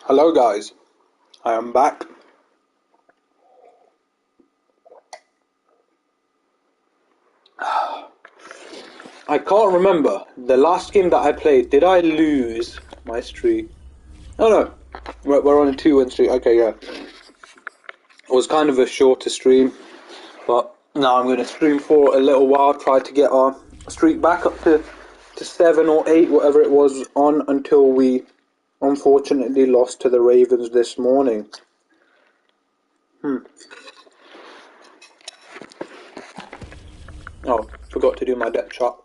Hello guys, I am back. I can't remember the last game that I played. Did I lose my streak? Oh no, we're on a 2-win streak. Okay, yeah. It was kind of a shorter stream, but now I'm going to stream for a little while. Try to get our streak back up to 7 or 8, whatever it was, on until we unfortunately lost to the Ravens this morning. Oh, forgot to do my depth chart.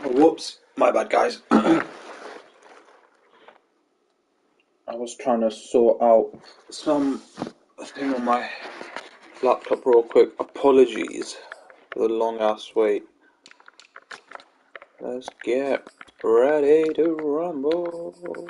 Oh, whoops, my bad, guys. I was trying to sort out some thing on my laptop real quick. Apologies for the long ass wait. Let's get ready to rumble.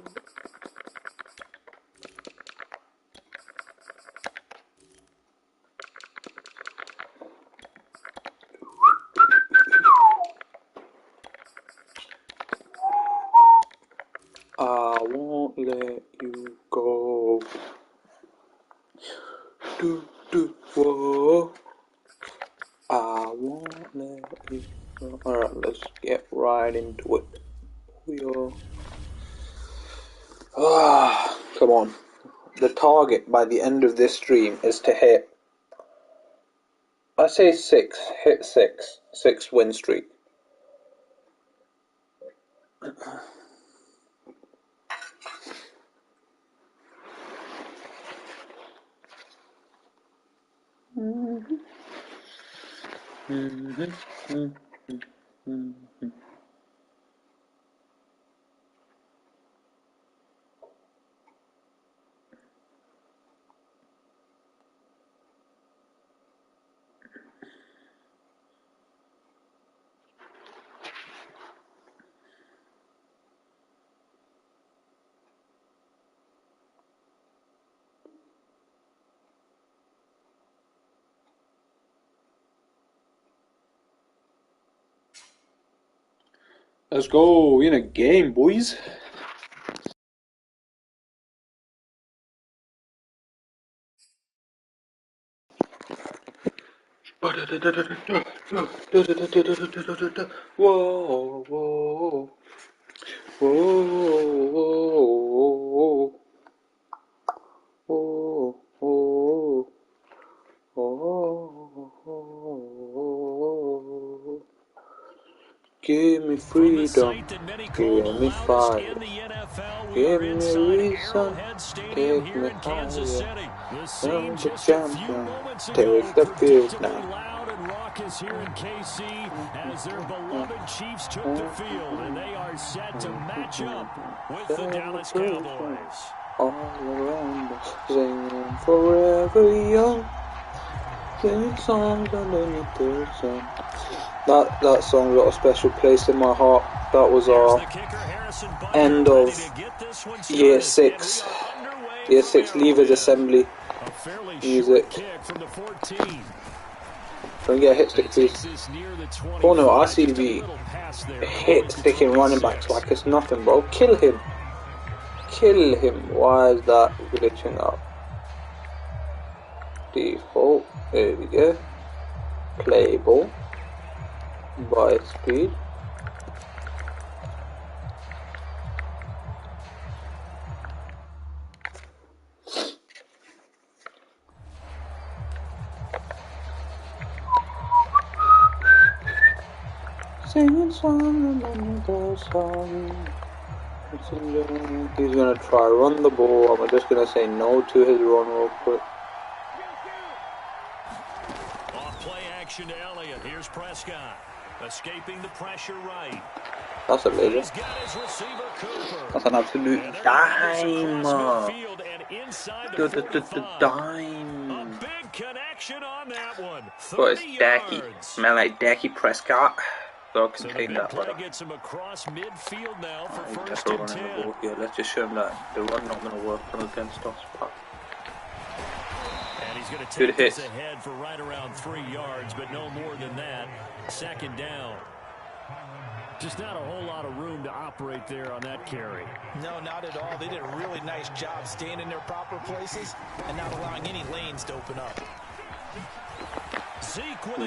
I won't let you go. Whoa. I won't let you go. Alright, let's get right into it. Come on. The target by the end of this stream is to hit, I say 6, hit 6 win streak. Let's go in a game, boys. Whoa, whoa, whoa, whoa, whoa, whoa. Give me freedom, give me fire, give me a reason, take me higher. I'm the champion, take the field now. Here in KC as their beloved Chiefs took the field, and they are set to match up with the Dallas Cowboys. All around us, singing forever young, singing songs underneath the sun. That song got a special place in my heart. That was our end of year 6 Leavers Assembly music. Don't get a hit stick, please. Oh no, RCB hit sticking running backs like it's nothing, bro. Kill him. Kill him. Why is that glitching out? Default. There we go. Playable. By speed. Singing song another song. He's gonna try run the ball. I'm just gonna say no to his run real quick. Off play action to Elliott. Here's Prescott. Escaping the pressure right. That's a laser. That's an absolute dime. Dime. A big connection on that one. But it's Dacky. Smell like Dacky Prescott. So I can take that one. Gets him across midfield now for first and and 10. The ball here. Let's just show him that the run not going to work against us. And he's going to take this ahead for right around 3 yards, but no more than that. Second down. Just not a whole lot of room to operate there on that carry. No, not at all. They did a really nice job staying in their proper places and not allowing any lanes to open up.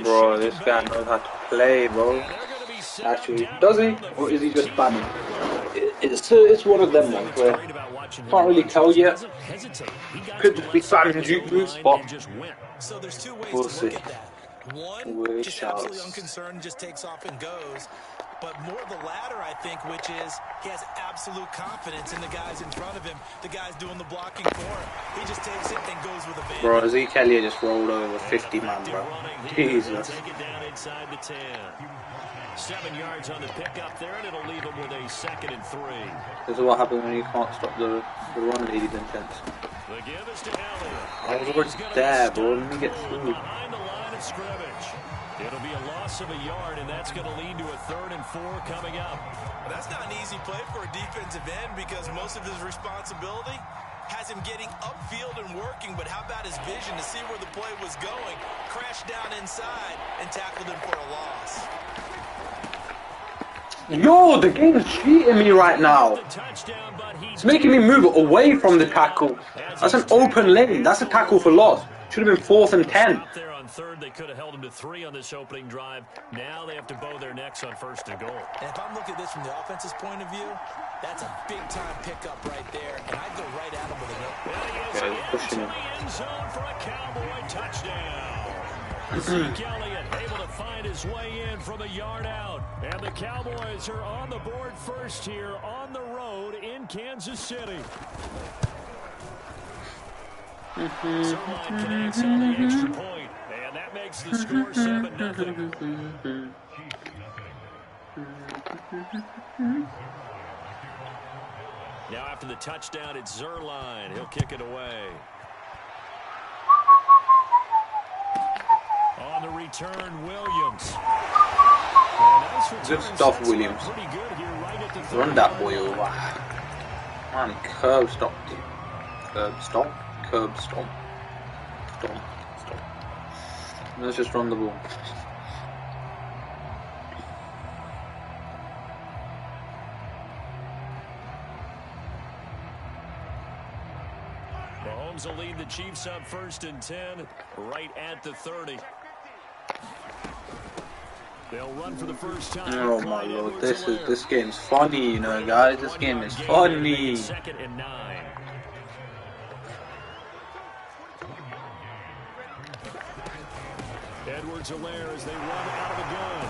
Bro, this guy knows how to play, bro. Actually, does he? Or is he just spamming? It's one of them ones where can't really tell yet. Could just be spamming juke moves, but so there's 2 ways we'll to see. Look at that. One, just absolutely unconcerned, just takes off and goes. But more the latter, I think, which is he has absolute confidence in the guys in front of him, the guys doing the blocking for him. He just takes it and goes with a band. Bro, Zeke Elliott just rolled over 50 man, bro. Jesus. inside the 10. 7 yards on the pickup there, and it'll leave him with a 2nd and 3. This is what happens when you can't stop the run lead intense. The give is to Elliott. I was already there, bro. Let me get through. Behind the line of scrimmage. It'll be a loss of a yard, and that's going to lead to a 3rd and 4 coming up. Well, that's not an easy play for a defensive end because most of his responsibility has him getting upfield and working, but how about his vision to see where the play was going, crashed down inside, and tackled him for a loss. Yo, the game's cheating me right now. It's making me move away from the tackle. That's an open lane. That's a tackle for loss. Should have been 4th and 10. There on 3rd, they could have held him to 3 on this opening drive. Now they have to bow their necks on 1st and goal. And if I'm looking at this from the offense's point of view, that's a big-time pickup right there, and I'd go right at him with a no. Pushing him. End zone for a Cowboy touchdown. Zeke Elliott able to find his way in from a yard out. And the Cowboys are on the board first here on the road in Kansas City. Zerline connects on the extra point, and that makes the score 7-0. Now after the touchdown, it's Zerline. He'll kick it away. On the return, Williams. Good stuff, Williams. Run that boy over. Man, he curb stopped him. Curb stop. Curb stop. Stop. Let's just run the ball. Mahomes will lead the Chiefs up 1st and 10, right at the 30. They'll run for the first time. Oh my lord, this game's funny, you know, guys. This game is funny. 2nd and 9. Edwards-Helaire as they run out of the gun.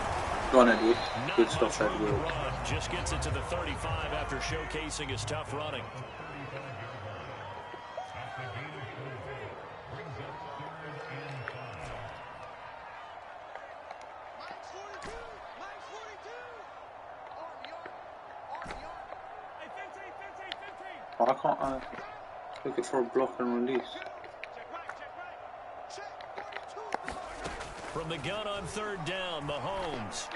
Go on, Eddie. Good stuff, Edwards. Just gets it to the 35 after showcasing his tough running. Why can't I look it for a block and release? From the gun on 3rd down, Mahomes.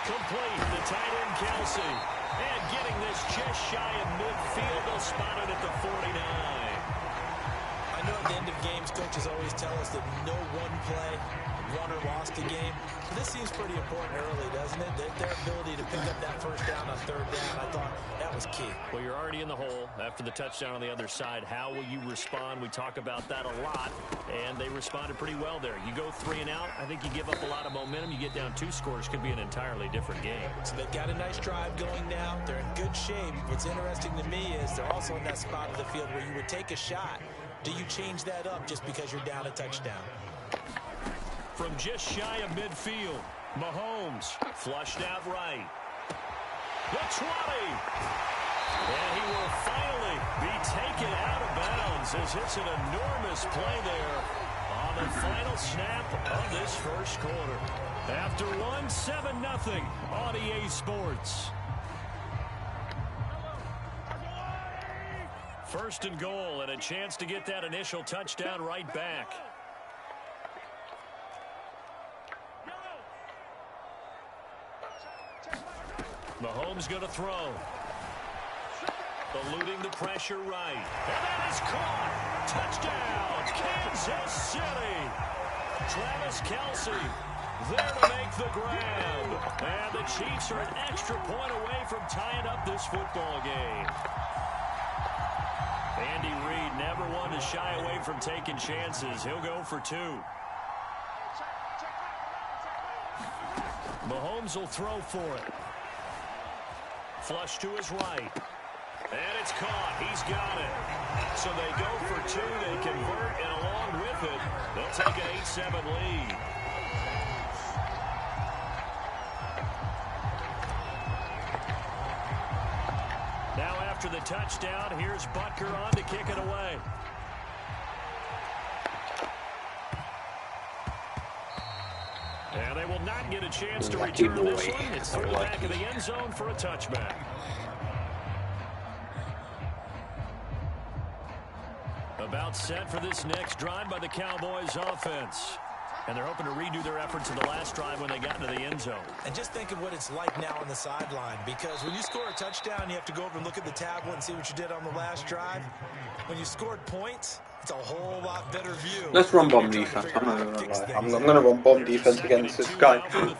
Complete, the tight end Kelsey. And getting this just shy of midfield, they'll spot it at the 49. I know at the end of games, coaches always tell us that no one play won or lost a game. This seems pretty important early, doesn't it? Their ability to pick up that 1st down on 3rd down, I thought that was key. Well, you're already in the hole after the touchdown on the other side. How will you respond? We talk about that a lot, and they responded pretty well there. You go 3 and out, I think you give up a lot of momentum. You get down 2 scores, could be an entirely different game. So they've got a nice drive going now. They're in good shape. What's interesting to me is they're also in that spot of the field where you would take a shot. Do you change that up just because you're down a touchdown? From just shy of midfield, Mahomes flushed out right. The 20. And he will finally be taken out of bounds as it's an enormous play there on the final snap of this 1st quarter. After 7-0 on EA Sports. 1st and goal and a chance to get that initial touchdown right back. Mahomes going to throw. Eluding the pressure right. And that is caught. Touchdown, Kansas City. Travis Kelsey there to make the grab. And the Chiefs are an extra point away from tying up this football game. Andy Reid never one to shy away from taking chances. He'll go for 2. Mahomes will throw for it. Flush to his right. And it's caught. He's got it. So they go for 2. They convert, and along with it, they'll take an 8-7 lead. Now after the touchdown, here's Butker on to kick it away. And they will not get a chance to return this one. It's through the back of the end zone for a touchback. About set for this next drive by the Cowboys offense. And they're hoping to redo their efforts in the last drive when they got into the end zone. And just think of what it's like now on the sideline, because when you score a touchdown, you have to go over and look at the tablet and see what you did on the last drive. When you scored points, it's a whole lot better view. Let's run bomb defense. I'm not going to lie. I'm going to run bomb defense against this guy. They'll give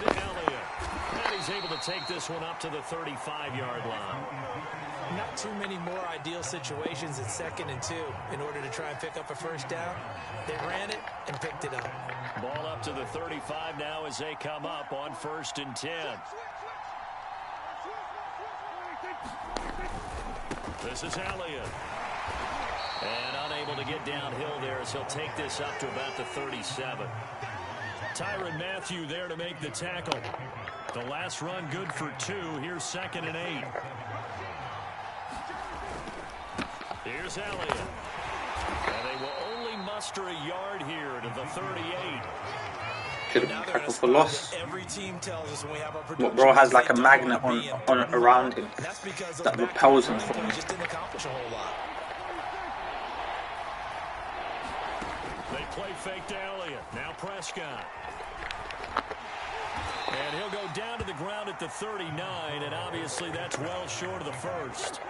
to Elliott. And he's able to take this one up to the 35-yard line. Not too many more ideal situations at 2nd and 2 in order to try and pick up a first down. They ran it and picked it up. Ball up to the 35 now as they come up on 1st and 10. This is Elliott. And unable to get downhill there as he'll take this up to about the 37. Tyrann Mathieu there to make the tackle. The last run good for 2. Here's 2nd and 8. Here's Elliott. And they will only muster a yard here to the 38. Should have been tackled for loss. Every team tells us when we have our But bro has like a magnet on around him that repels him from me. Just didn't accomplish a whole lot. They play fake to Elliott. Now Prescott. And he'll go down to the ground at the 39, and obviously that's well short of the first.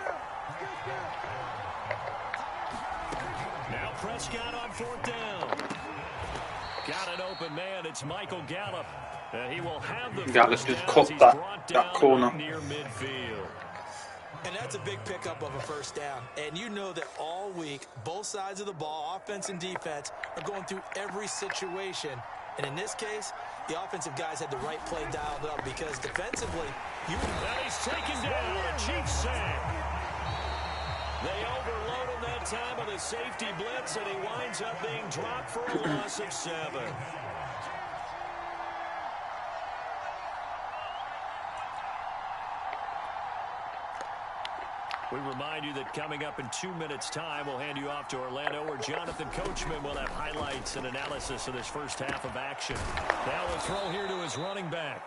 Now Prescott on 4th down. Got an open man. It's Michael Gallup. He will have the Gallup just caught that corner. Near midfield. And that's a big pickup of a first down. And you know that all week, both sides of the ball, offense and defense, are going through every situation. And in this case, the offensive guys had the right play dialed up because defensively, he's taken down. A Chiefs sack. They overload him that time with a safety blitz, and he winds up being dropped for a loss of 7. We remind you that coming up in 2 minutes' time, we'll hand you off to Orlando, where Jonathan Coachman will have highlights and analysis of this first half of action. Now a throw here to his running back.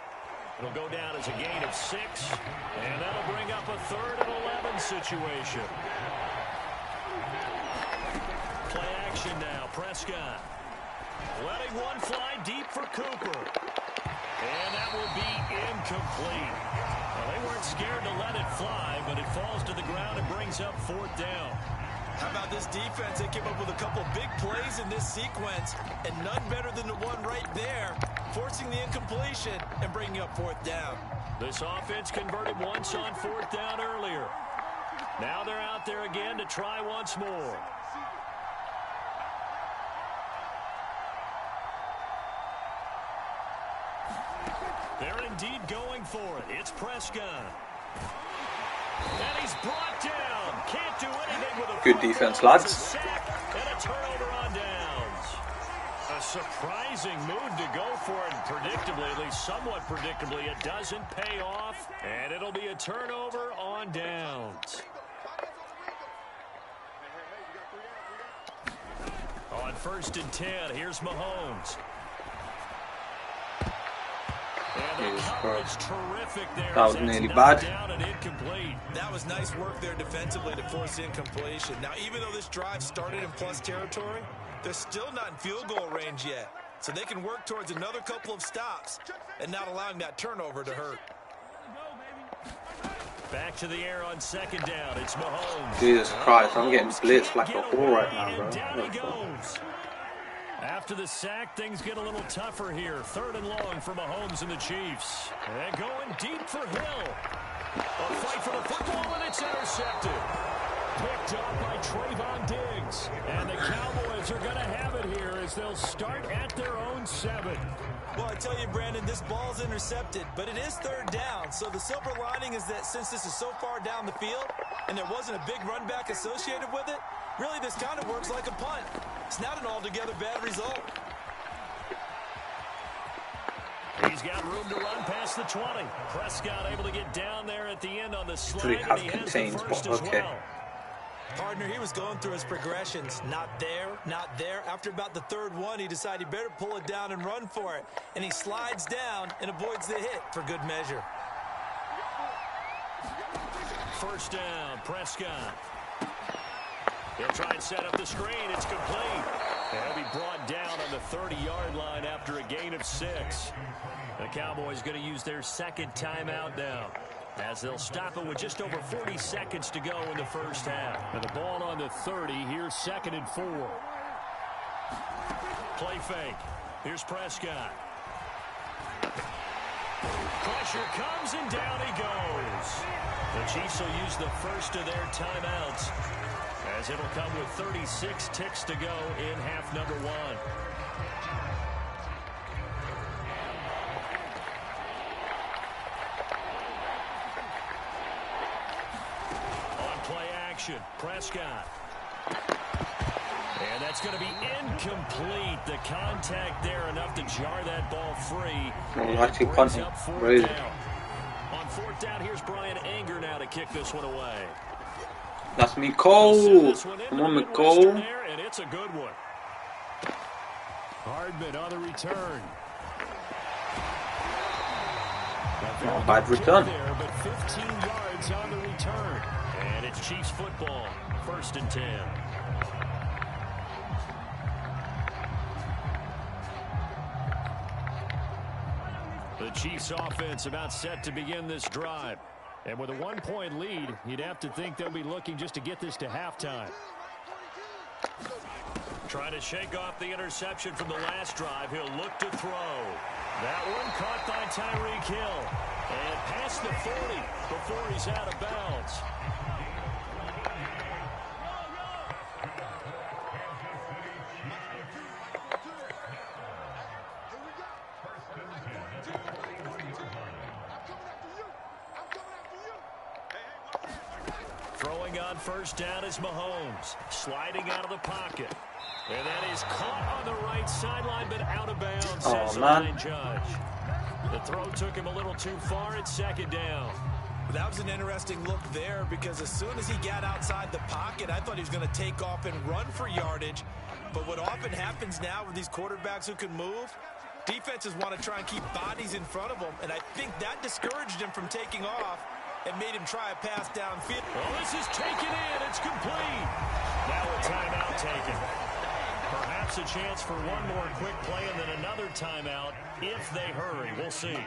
It'll go down as a gain of 6, and that'll bring up a 3rd and 11 situation. Play action now, Prescott. Letting one fly deep for Cooper. And that will be incomplete. Well, they weren't scared to let it fly, but it falls to the ground and brings up 4th down. How about this defense? They came up with a couple big plays in this sequence, and none better than the one right there, forcing the incompletion and bringing up 4th down. This offense converted once on 4th down earlier. Now they're out there again to try once more. They're indeed going for it. It's Prescott. And he's brought down. Can't do anything with a good defense, lads. And a turnover on downs. A surprising move to go for it. Predictably, at least somewhat predictably, it doesn't pay off. And it'll be a turnover on downs. On 1st and 10, here's Mahomes. And the coverage terrific there. That was nearly bad. Down and incomplete. That was nice work there defensively to force incompletion. Now, even though this drive started in plus territory, they're still not in field goal range yet. So they can work towards another couple of stops and not allowing that turnover to hurt. Back to the air on 2nd down. It's Mahomes. Jesus Christ, I'm getting blitzed like a whore right now, bro. Down he goes. After the sack, things get a little tougher here. 3rd and long for Mahomes and the Chiefs. And going deep for Hill. A fight for the football, and it's intercepted. Picked up by Trayvon Diggs. And the Cowboys are going to have it here as they'll start at their own 7. Well, I tell you, Brandon, this ball's intercepted, but it is 3rd down. So the silver lining is that since this is so far down the field and there wasn't a big run back associated with it, really this kind of works like a punt. It's not an altogether bad result. He's got room to run past the 20. Prescott able to get down there at the end on the slide, and he has the first as well. Partner, he was going through his progressions. Not there, not there. After about the third one, he decided he better pull it down and run for it. And he slides down and avoids the hit for good measure. First down, Prescott. He'll try and set up the screen. It's complete. He'll be brought down on the 30-yard line after a gain of 6. The Cowboys going to use their second timeout now, as they'll stop it with just over 40 seconds to go in the first half. And the ball on the 30. Here's 2nd and 4. Play fake. Here's Prescott. Pressure comes, and down he goes. The Chiefs will use the first of their timeouts, as it'll come with 36 ticks to go in half number 1. On play action, Prescott. And that's going to be incomplete. The contact there enough to jar that ball free. Well, actually, punting. Really. On 4th down, here's Brian Anger now to kick this one away. That's Cole. Come on, Cole. And it's a good one. Hardman on the return. Not a bad return. There, but 15 yards on the return. And it's Chiefs football. 1st and 10. The Chiefs offense about set to begin this drive. And with a 1-point lead, you'd have to think they'll be looking just to get this to halftime. Trying to shake off the interception from the last drive. He'll look to throw. That one caught by Tyreek Hill. And past the 40 before he's out of bounds. Throwing on first down is Mahomes. Sliding out of the pocket. And that is caught on the right sideline, but out of bounds, says the line judge. The throw took him a little too far. It's 2nd down. That was an interesting look there, because as soon as he got outside the pocket, I thought he was going to take off and run for yardage. But what often happens now with these quarterbacks who can move, defenses want to try and keep bodies in front of them, and I think that discouraged him from taking off and made him try a pass downfield. Well, this is taken in. It's complete. Now a timeout taken. Perhaps a chance for one more quick play and then another timeout if they hurry. We'll see.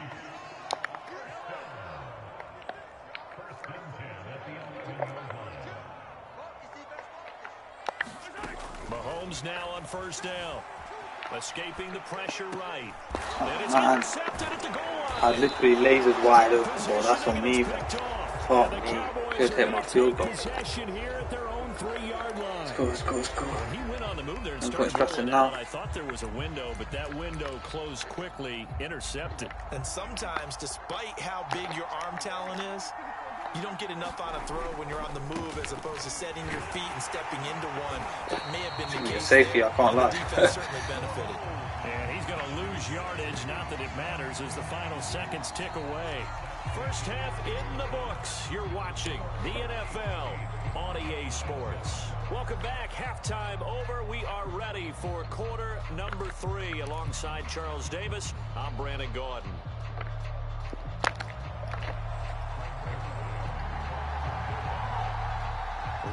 Mahomes now on first down. Escaping the pressure right. And it's intercepted at the goal line. I literally lasered wide open, so that's on me. Fuck me. Could hit my field goal. Let's go. He went on the move there and I'm started pressing rolling now. out. I thought there was a window, but that window closed quickly. Intercepted. And sometimes, despite how big your arm talent is, you don't get enough on a throw when you're on the move as opposed to setting your feet and stepping into one. That may have been the case. Safety, I can't lie. The defense certainly benefited. And he's going to lose yardage. Not that it matters as the final seconds tick away. First half in the books. You're watching the NFL on EA Sports. Welcome back. Halftime over. We are ready for quarter number 3. Alongside Charles Davis, I'm Brandon Gordon.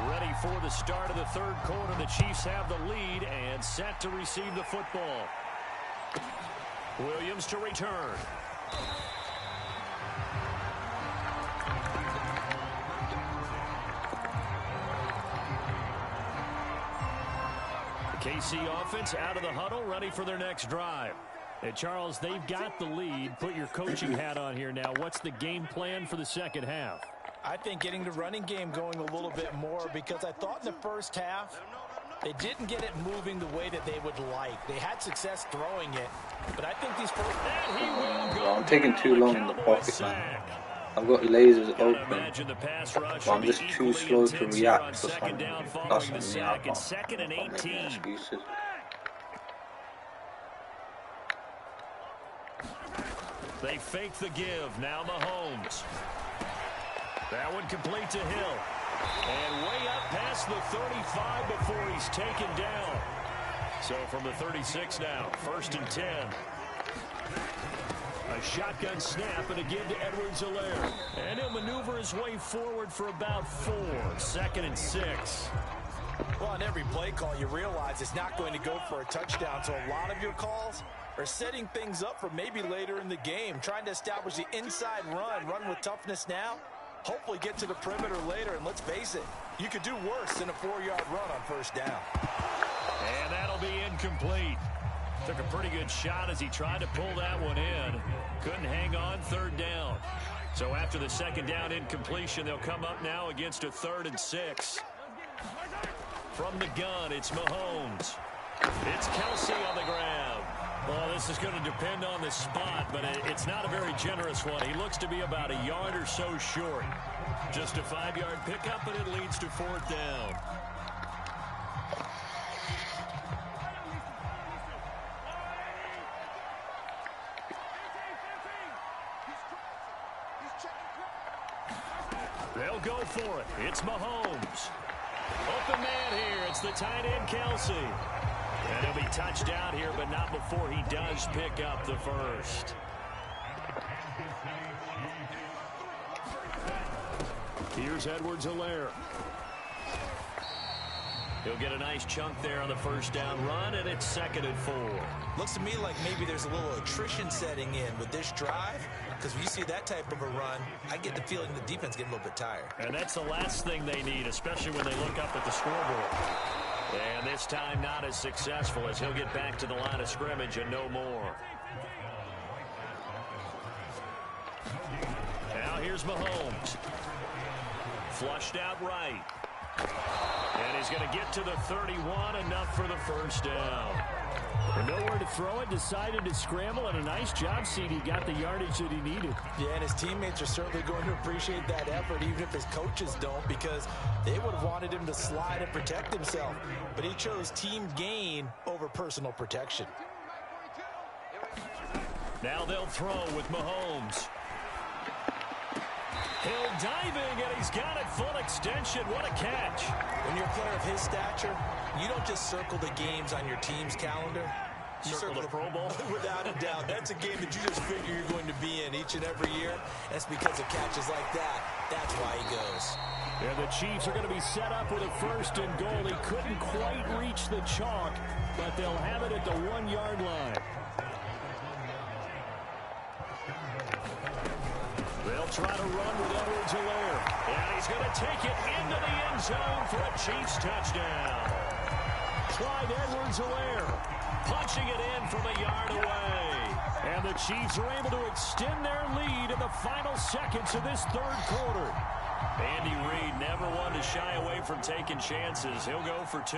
Ready for the start of the third quarter. The Chiefs have the lead and set to receive the football. Williams to return. The KC offense out of the huddle, ready for their next drive. And Charles, they've got the lead. Put your coaching hat on here now. What's the game plan for the second half? I think getting the running game going a little bit more, because I thought in the first half they didn't get it moving the way that they would like. They had success throwing it, but I think these first... I'm taking too long in the pocket, man. I've got lasers open, but I'm just too slow to react for something. That's what I mean. Second and 18. Excuses. They fake the give. Now Mahomes. That one complete to Hill. And way up past the 35 before he's taken down. So from the 36 now, 1st and 10. A shotgun snap and a give to Edwards-Helaire. And he'll maneuver his way forward for about 4. 2nd and 6. Well, on every play call, you realize it's not going to go for a touchdown. So a lot of your calls are setting things up for maybe later in the game, trying to establish the inside run with toughness now, hopefully get to the perimeter later. And let's face it, you could do worse than a 4-yard run on 1st down. And that'll be incomplete. Took a pretty good shot as he tried to pull that one in. Couldn't hang on, 3rd down. So after the 2nd down incompletion, they'll come up now against a 3rd and 6. From the gun, it's Mahomes. It's Kelsey on the grab. Well, this is going to depend on the spot, but it's not a very generous one. He looks to be about a yard or so short. Just a 5-yard pickup, and it leads to 4th down. They'll go for it. It's Mahomes. Open man here. It's the tight end, Kelsey. And he'll be touched down here, but not before he does pick up the 1st. Here's Edwards-Helaire. He'll get a nice chunk there on the 1st down run, and it's 2nd and 4. Looks to me like maybe there's a little attrition setting in with this drive, because when you see that type of a run, I get the feeling the defense getting a little bit tired. And that's the last thing they need, especially when they look up at the scoreboard. And this time not as successful as he'll get back to the line of scrimmage and no more. Now here's Mahomes. Flushed out right. And he's going to get to the 31, enough for the 1st down. And nowhere to throw it, decided to scramble, and a nice job seeing he got the yardage that he needed. Yeah, and his teammates are certainly going to appreciate that effort, even if his coaches don't, because they would have wanted him to slide and protect himself. But he chose team gain over personal protection. Now they'll throw with Mahomes. Hill diving, and he's got it full extension. What a catch. When you're a player of his stature, you don't just circle the games on your team's calendar. You circle the Pro Bowl? Without a doubt. That's a game that you just figure you're going to be in each and every year. That's because of catches like that. That's why he goes. And the Chiefs are going to be set up with a 1st and goal. He couldn't quite reach the chalk, but they'll have it at the 1-yard line. They'll try to run with Edwards-Helaire. And he's going to take it into the end zone for a Chiefs touchdown. Clyde Edwards-Helaire punching it in from a yard away. And the Chiefs are able to extend their lead in the final seconds of this 3rd quarter. Andy Reid never one to shy away from taking chances. He'll go for 2.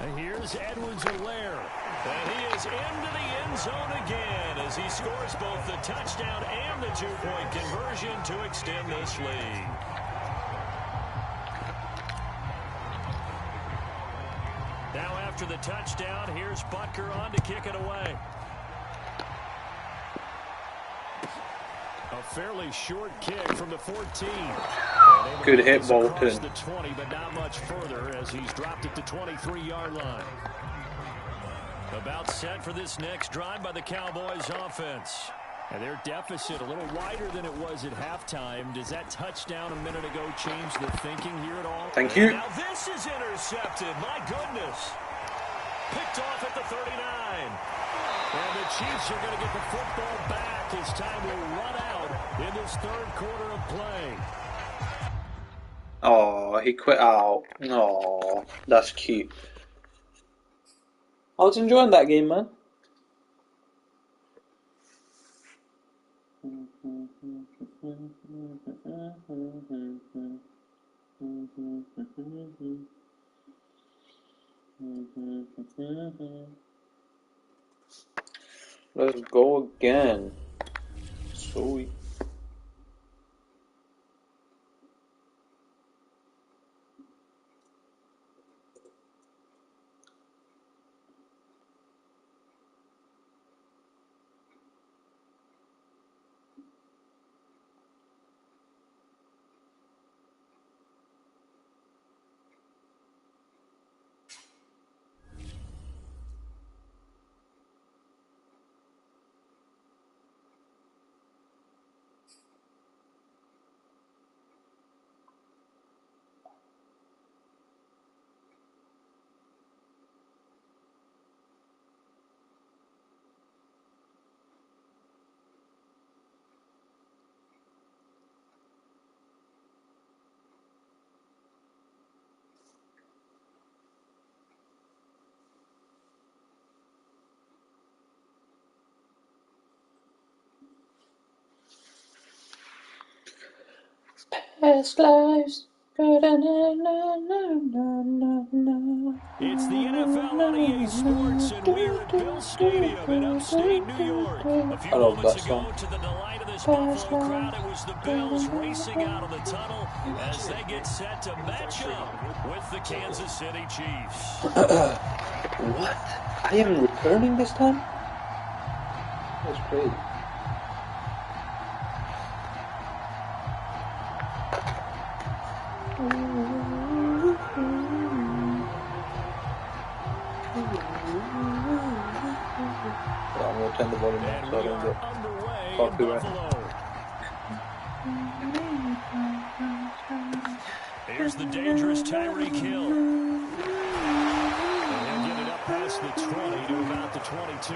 And here's Edwards-Helaire. And he is into the end zone again as he scores both the touchdown and the 2-point conversion to extend this lead. Now after the touchdown, here's Butker on to kick it away. A fairly short kick from the 14. Good hit, Bolton. The 20, but not much further as he's dropped it to 23-yard line. About set for this next drive by the Cowboys offense. And their deficit a little wider than it was at halftime. Does that touchdown a minute ago change the thinking here at all? Thank you. Now this is intercepted. My goodness. Picked off at the 39. And the Chiefs are going to get the football back as time will run out in this 3rd quarter of play. Oh, he quit out. Oh, that's cute. I was enjoying that game, man. Let's go again. Sweet. Past lives. It's the NFL on EA Sports, and we are at Bill Stadium in upstate New York. A few moments ago, to the delight of this Buffalo crowd, it was the Bills racing out of the tunnel as they get set to match up with the Kansas City Chiefs. What? I am returning this time? That's crazy. I'm going to turn the volume up so I don't get copyright. Here's the dangerous Tyreek Hill. And he'll get it up past the 20 to about the 22.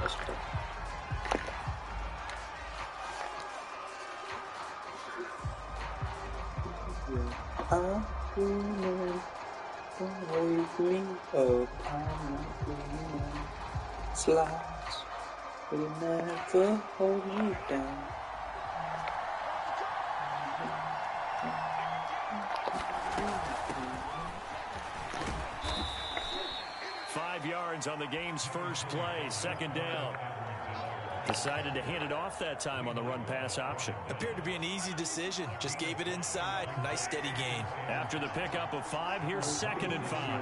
That's cool. Wake me up, I'm not dreaming. Slides will never hold you down. 5 yards on the game's first play, second down. Decided to hand it off that time on the run-pass option. Appeared to be an easy decision. Just gave it inside. Nice steady gain. After the pickup of 5, here's 2nd and 5.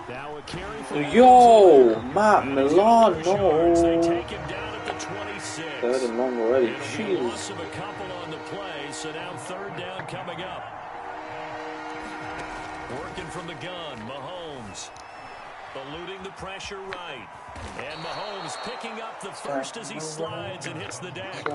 Now a carry for Yo, Matt Milano. They take him down at the 26. 3rd and long already. Jeez. Loss of a couple on the play, so now 3rd down coming up. Working from the gun, Mahomes. Eluding the pressure right. And Mahomes picking up the first as he slides and hits the deck.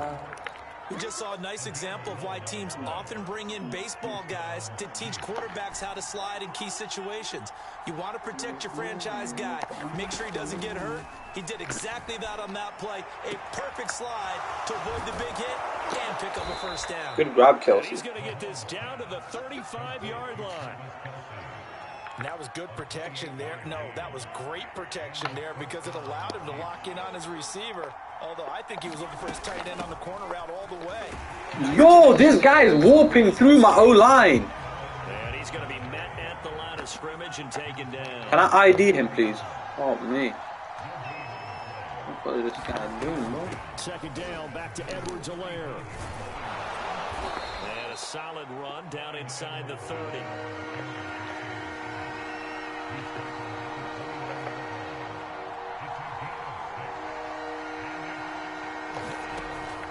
We just saw a nice example of why teams often bring in baseball guys to teach quarterbacks how to slide in key situations. You want to protect your franchise guy. Make sure he doesn't get hurt. He did exactly that on that play. A perfect slide to avoid the big hit and pick up a first down. Good grab, Kelsey. He's going to get this down to the 35-yard line. And that was good protection there. No, that was great protection there because it allowed him to lock in on his receiver. Although I think he was looking for his tight end on the corner route all the way. Yo, this guy is warping through my O-line. And he's going to be met at the line of scrimmage and taken down. Can I ID him, please? Oh, me. What is this guy doing, bro? 2nd down, back to Edwards-Helaire. And a solid run down inside the 30.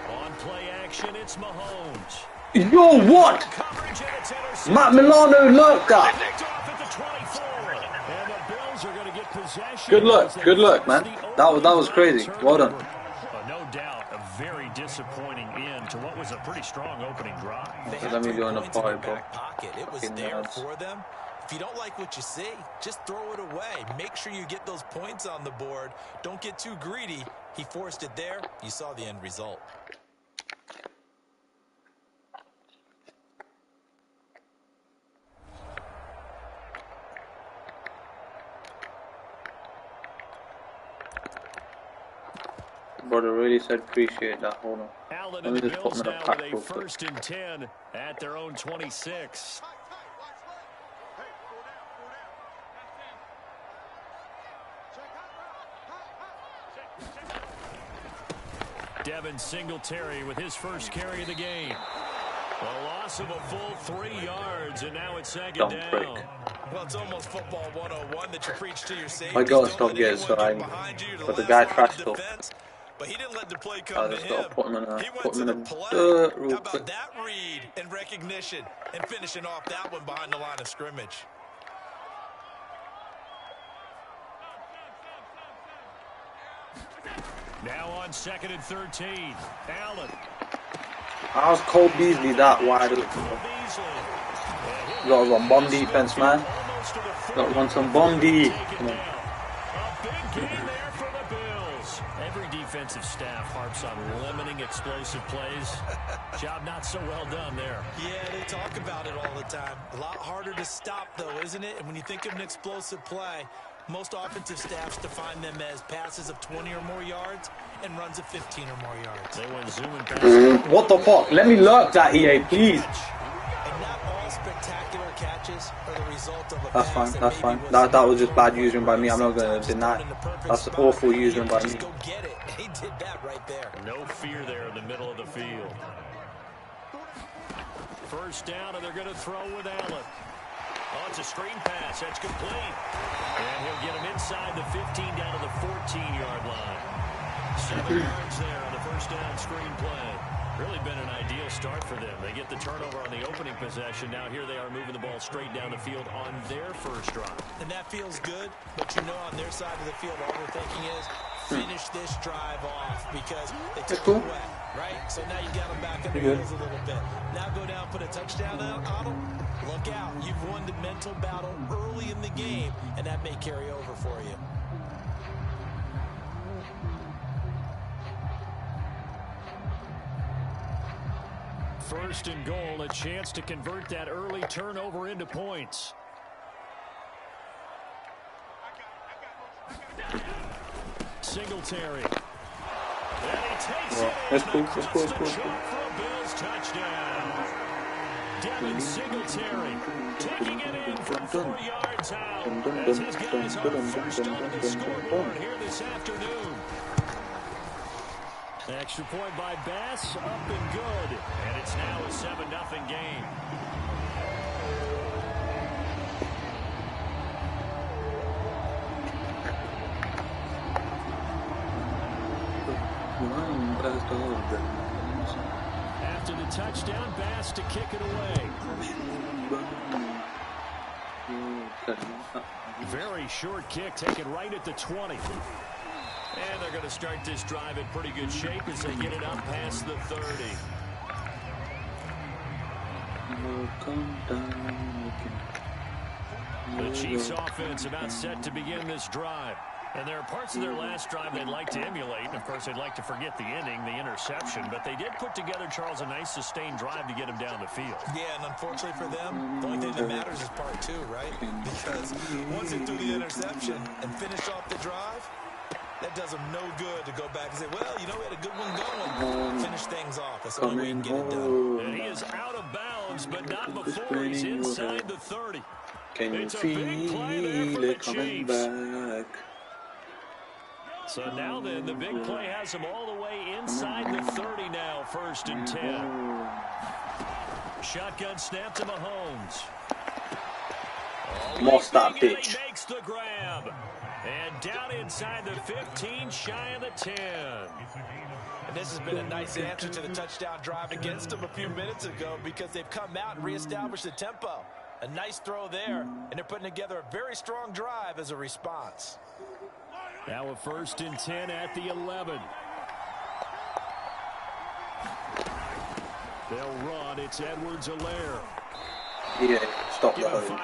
On play action, it's Mahomes. Yo, what? Matt Milano lurked that. Good luck, man. That was crazy. Well done. No doubt, a very disappointing end to what was a pretty strong opening drive. Let me go in the pocket, bro. It was there for them. If you don't like what you see, just throw it away. Make sure you get those points on the board. Don't get too greedy. He forced it there. You saw the end result. Brother really said appreciate that. Hold on. Allen Let me and just the put Bills him in a now pack with a real quick. 1st and 10 at their own 26. Devin Singletary with his first carry of the game. A loss of a full 3 yards, and now it's 2nd Don't down. break. Well, it's almost football 101 that you preach to your safety. I gotta stop getting so angry. But the guy trashed talk. But he didn't let the play come to just him. gotta put him in a He went to the play. dirt How real about quick. that read and recognition and finishing off that one behind the line of scrimmage? Now on 2nd and 13. Allen. How's Cole Beasley that wide open? You gotta run bomb defense, man. Gotta run some bomb D. Come on. A big game there for the Bills. Every defensive staff harps on limiting explosive plays. Job not so well done there. Yeah, they talk about it all the time. A lot harder to stop, though, isn't it? And when you think of an explosive play, Most offensive staffs define them as passes of 20 or more yards and runs of 15 or more yards. They went zooming past. What the fuck? Let me lurk that, EA, please. And not all spectacular catches are the result of a That's pass fine, that's fine. was That was just bad using by me. I'm not going to deny. That's awful using by me. Just go get it. He did that right there. No fear there in the middle of the field. First down, and they're going to throw with Allen. Oh, it's a screen pass. That's complete. And he'll get him inside the 15 down to the 14-yard line. 7 yards there on the first down screen play. Really been an ideal start for them. They get the turnover on the opening possession. Now here they are moving the ball straight down the field on their first drive. And that feels good, but you know on their side of the field all they're thinking is finish this drive off because they took it away, right? So now you got them back on their heels a little bit. Now go down, put a touchdown on them. Look out. You've won the mental battle early in the game, and that may carry over for you. First and goal, a chance to convert that early turnover into points. Singletary. And he takes it. That's cool, that's cool, For a Bills touchdown. Devin Singletary taking it in from 4 yards out. As his guys are first on the scoreboard here this afternoon. Extra point by Bass, up and good. And it's now a 7-0 game. After the touchdown, Bass to kick it away. Very short kick, taken right at the 20. And they're going to start this drive in pretty good shape as they get it up past the 30. The Chiefs offense about set to begin this drive. And there are parts of their last drive they'd like to emulate. And, of course, they'd like to forget the ending, the interception. But they did put together, Charles, a nice sustained drive to get him down the field. Yeah, and unfortunately for them, the only thing that matters is part two, right? Because once they threw the interception and finished off the drive, that does them no good to go back and say, well, you know, we had a good one going. Finish things off. That's the only way you can get it done. And he is out of bounds, but not before he's inside the 30. Can you It's a big play there for the Chiefs. Back? So now then, the big play has him all the way inside the 30 now, 1st and 10. Shotgun snap to Mahomes. Lost that bitch. Makes the grab. And down inside the 15, shy of the 10. And this has been a nice answer to the touchdown drive against them a few minutes ago because they've come out and reestablished the tempo. A nice throw there, and they're putting together a very strong drive as a response. Now a 1st and 10 at the 11. They'll run. It's Edwards-Helaire. Yeah, stop the hoeing.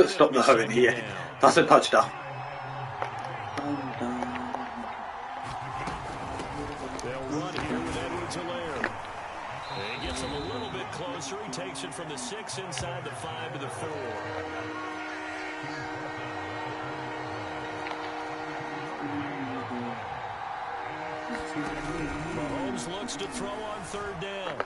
Stop the hoeing, yeah. That's a touchdown. They'll run here with Edwards-Helaire. He gets him a little bit closer. He takes it from the 6 inside the 5 to the 4. Mahomes looks to throw on 3rd down.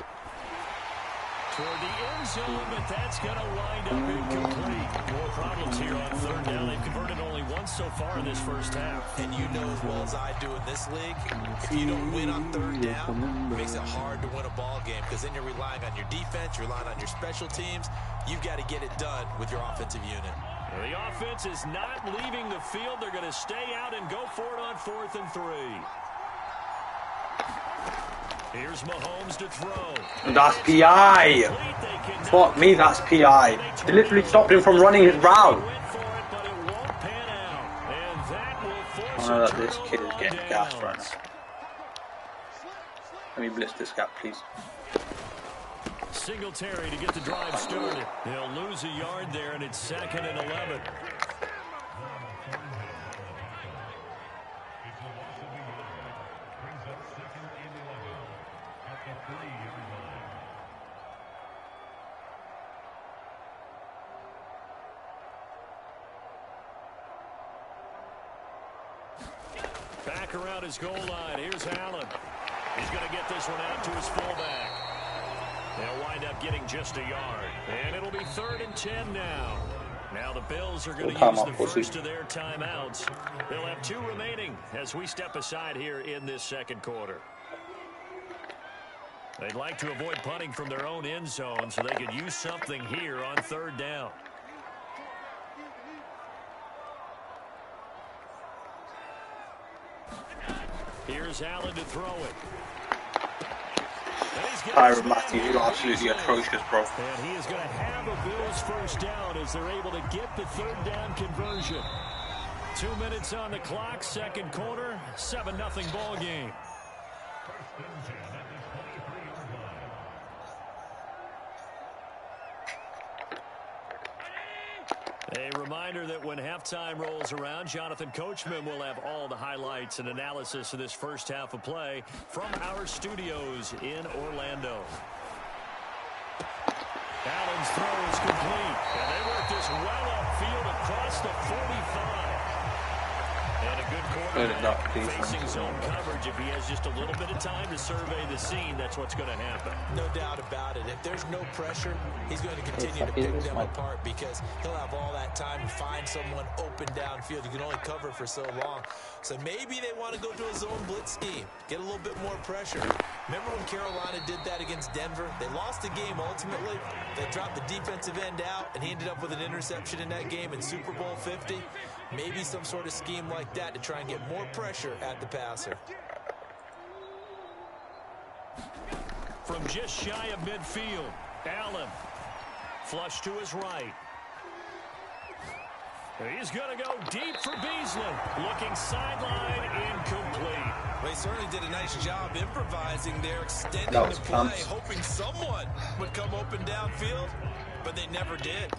Toward the end zone, but that's going to wind up incomplete. More problems here on 3rd down. They've converted only once so far in this first half. And you know as well as I do in this league, if you don't win on 3rd down, it makes it hard to win a ball game because then you're relying on your defense, you're relying on your special teams. You've got to get it done with your offensive unit. Well, the offense is not leaving the field. They're going to stay out and go for it on 4th and 3. Here's Mahomes to throw. That's PI. Fuck me, that's PI. They literally stopped him from running his route. I know that this kid is getting gassed right now. Let me bliss this gap, please. Singletary to get the drive started. He'll lose a yard there, and it's 2nd and 11. back around his goal line. Here's Allen. He's going to get this one out to his fullback. They'll wind up getting just a yard. And it'll be 3rd and 10 now. Now the Bills are going to use the first of their timeouts. They'll have 2 remaining as we step aside here in this second quarter. They'd like to avoid punting from their own end zone so they could use something here on 3rd down. Here's Allen to throw it. Tyron Matthews, you're absolutely atrocious, bro. And he is going to have a Bills first down as they're able to get the 3rd down conversion. 2 minutes on the clock, second quarter, 7-0 ball game. A reminder that when halftime rolls around, Jonathan Coachman will have all the highlights and analysis of this first half of play from our studios in Orlando. Allen's throw is complete, and they work this well upfield across the 45. And a good quarterback facing zone coverage. If he has just a little bit of time to survey the scene, that's what's going to happen. No doubt about it. If there's no pressure, he's going to continue to pick them apart because he'll have all that time to find someone open downfield. You can only cover for so long. So maybe they want to go to a zone blitz scheme, get a little bit more pressure. Remember when Carolina did that against Denver? They lost the game ultimately. They dropped the defensive end out, and he ended up with an interception in that game in Super Bowl 50. Maybe some sort of scheme like that to try and get more pressure at the passer. From just shy of midfield, Allen. Flush to his right. He's going to go deep for Beasley. Looking sideline, incomplete. They certainly did a nice job improvising there, extending the play, hoping someone would come open downfield, but they never did.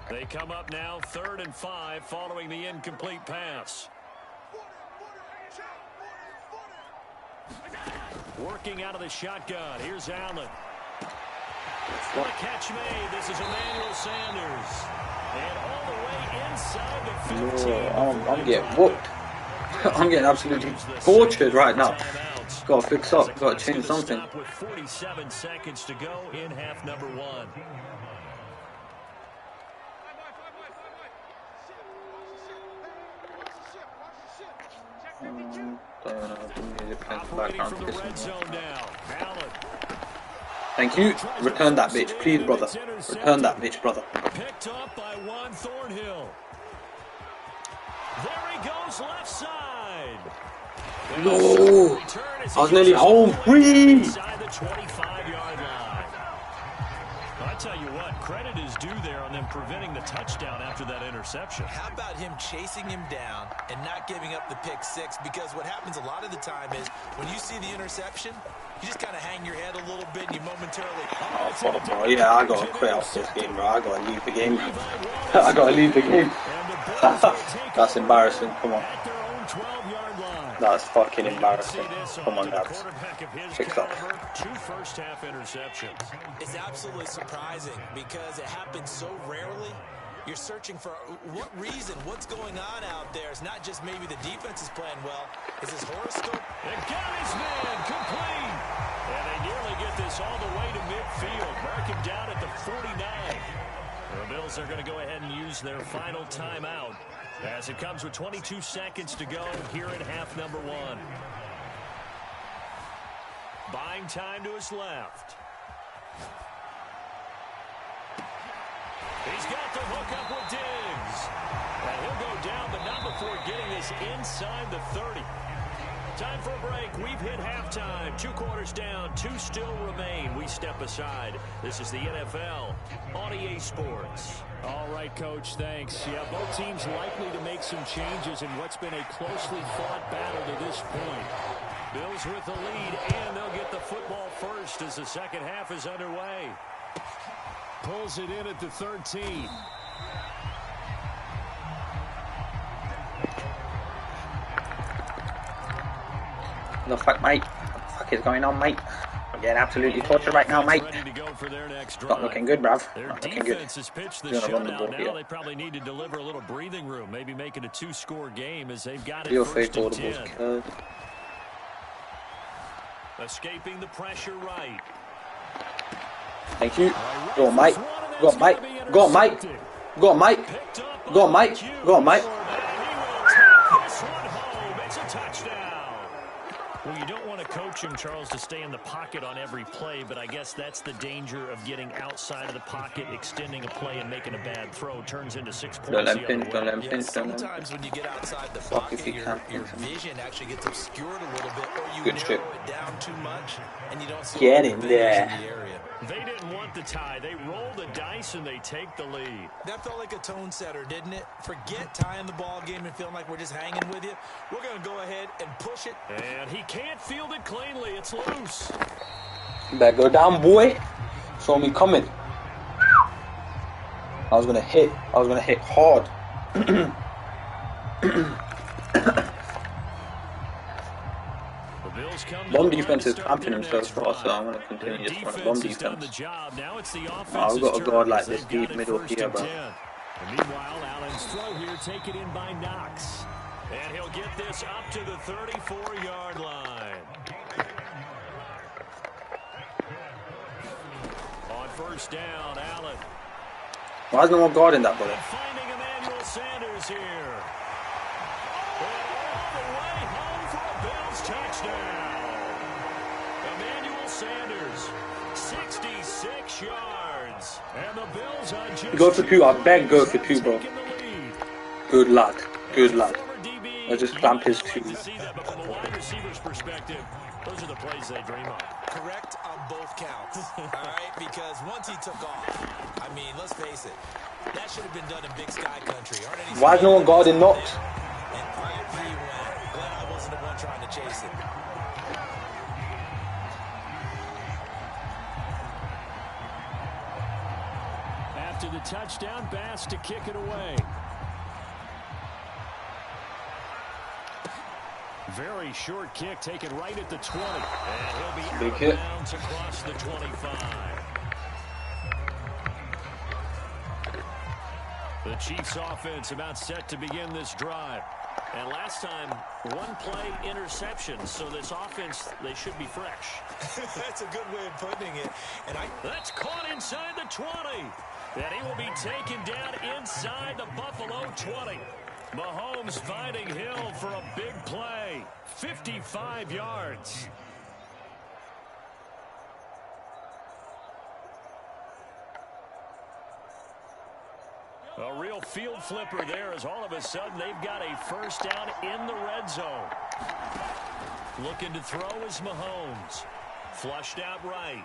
They come up now 3rd and 5 following the incomplete pass. Working out of the shotgun. Here's Allen. What a catch made. This is Emmanuel Sanders. And all the way inside the 15. I'm getting whooped. I'm getting absolutely tortured right now. Gotta fix up. Gotta change something. With 47 seconds to go in half number 1. Operating from the red zone now. Allen. Thank you. Return that bitch, please, brother. Return that bitch, brother. Picked up by Juan Thornhill. There he goes, left side. No, I was nearly home free. Inside the 25-yard line. I tell you what, credit is due there on them preventing the touchdown after that interception. How about him chasing him down and not giving up the pick six? Because what happens a lot of the time is when you see the interception, you just kind of hang your head a little bit and you momentarily... Oh, fuck, bro. Yeah, I gotta quit off this game, bro. I gotta leave the game. I gotta leave the game. That's embarrassing. Come on. That's fucking embarrassing. Come on, guys. Fix up. 2 first-half interceptions. It's absolutely surprising because it happens so rarely. You're searching for what reason, what's going on out there. It's not just maybe the defense is playing well. It's his horoscope. And got his man complete. And they nearly get this all the way to midfield. Mark him down at the 49. The Bills are going to go ahead and use their final timeout as it comes with 22 seconds to go here in half number 1. Buying time to his left. He's got the hook up with Diggs. And he'll go down, but not before getting this inside the 30. Time for a break. We've hit halftime. 2 quarters down, 2 still remain. We step aside. This is the NFL on EA Sports. All right, Coach, thanks. Yeah, both teams likely to make some changes in what's been a closely fought battle to this point. Bills with the lead, and they'll get the football first as the second half is underway. Pulls it in at the 13. The fuck, mate? What the fuck is going on, mate? I'm getting absolutely tortured right now, mate. Not looking good, bruv. Their Not looking good. defense has pitched the Gonna run the shutout. ball Now here. they probably need to deliver a little breathing room. Maybe make it a 2-score game as they've got it Feel first free and to 10. balls. Escaping the pressure right. Thank you. Go on, Mike. Go on, Mike. Go on, Mike. Go on, Mike. Go on, Mike. Go on, Mike. This one home. It's a touchdown. Well, you don't want to coach him, Charles, to stay in the pocket on every play, but I guess that's the danger of getting outside of the pocket, extending a play, and making a bad throw. Turns into 6 points. Don't let him pinch. Don't let him Yeah, pinch. sometimes when you get outside the pocket, your vision actually gets obscured a little bit, or you narrow it down too much, and you don't see Get all in the there. in the area. They didn't want the tie. They roll the dice, and they take the lead. That felt like a tone setter, didn't it? Forget tying the ball game and feeling like we're just hanging with you. We're going to go ahead and push it. And he can't field it cleanly. It's loose. Better go down, boy. Saw me coming. I was gonna hit hard. Bomb defense is cramping him so far, so I'm gonna continue just running bomb defense. I've got a guard like this deep middle here, bro. Meanwhile, Allen's throw here taken in by Knox. And he'll get this up to the 34-yard line. On first down, Allen. Why is no one guarding that, brother? Finding Emmanuel Sanders here. And all the way home for a Bills touchdown. Emmanuel Sanders, 66 yards. And the Bills are just Go for two. I beg, go for two, bro. Good lad. Good lad. I just clamp his two. From a wide receiver's perspective, those are the plays they dream of. Correct on both counts, all right? Because once he took off, I mean, let's face it, that should have been done in Big Sky country. Why is no one guarding Knox? And up he went. Glad I wasn't the one trying to chase it. After the touchdown, Bass to kick it away. Very short kick taken right at the 20. And he'll be big out hit. of bounds across the 25. The Chiefs offense about set to begin this drive. And last time, one play interception. So this offense, they should be fresh. That's a good way of putting it. And That's caught inside the 20. And he will be taken down inside the Buffalo 20. Mahomes finding Hill for a big play. 55 yards. A real field flipper there as all of a sudden they've got a first down in the red zone. Looking to throw is Mahomes. Flushed out right.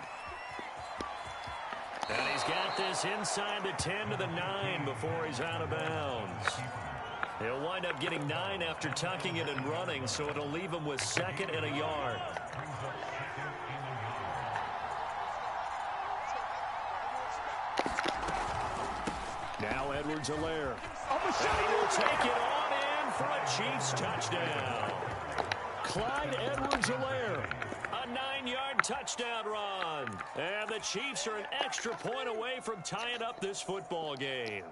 And he's got this inside the 10 to the 9 before he's out of bounds. He'll wind up getting 9 after tucking it and running, so it'll leave him with 2nd and a yard. Now Edwards-Helaire. And he will take it on in for a Chiefs touchdown. Clyde Edwards-Helaire. A 9-yard touchdown run. And the Chiefs are an extra point away from tying up this football game.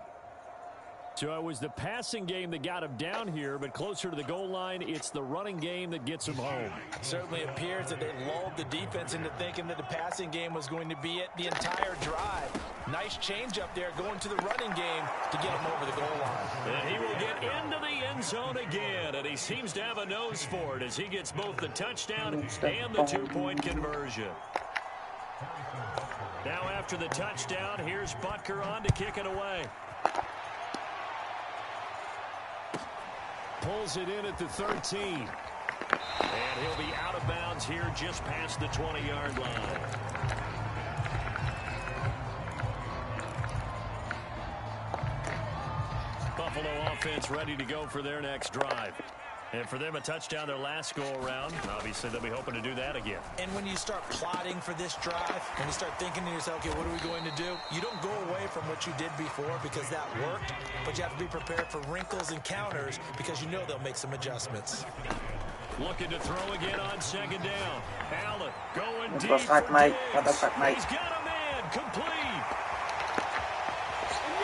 So it was the passing game that got him down here, but closer to the goal line, it's the running game that gets him home. certainly appears that they lulled the defense into thinking that the passing game was going to be it the entire drive. Nice change up there going to the running game to get him over the goal line. And he will get into the end zone again, and he seems to have a nose for it as he gets both the touchdown and the two-point conversion. Now after the touchdown, here's Butker on to kick it away. Pulls it in at the 13. And he'll be out of bounds here just past the 20-yard line. Buffalo offense ready to go for their next drive. And for them, a touchdown their last go-around. Obviously, they'll be hoping to do that again. And when you start plotting for this drive, when you start thinking to yourself, okay, what are we going to do? You don't go away from what you did before because that worked, but you have to be prepared for wrinkles and counters because you know they'll make some adjustments. Looking to throw again on second down. Allen going deep. What the fuck, mate? Diggs. What the fuck, mate? He's got a man complete.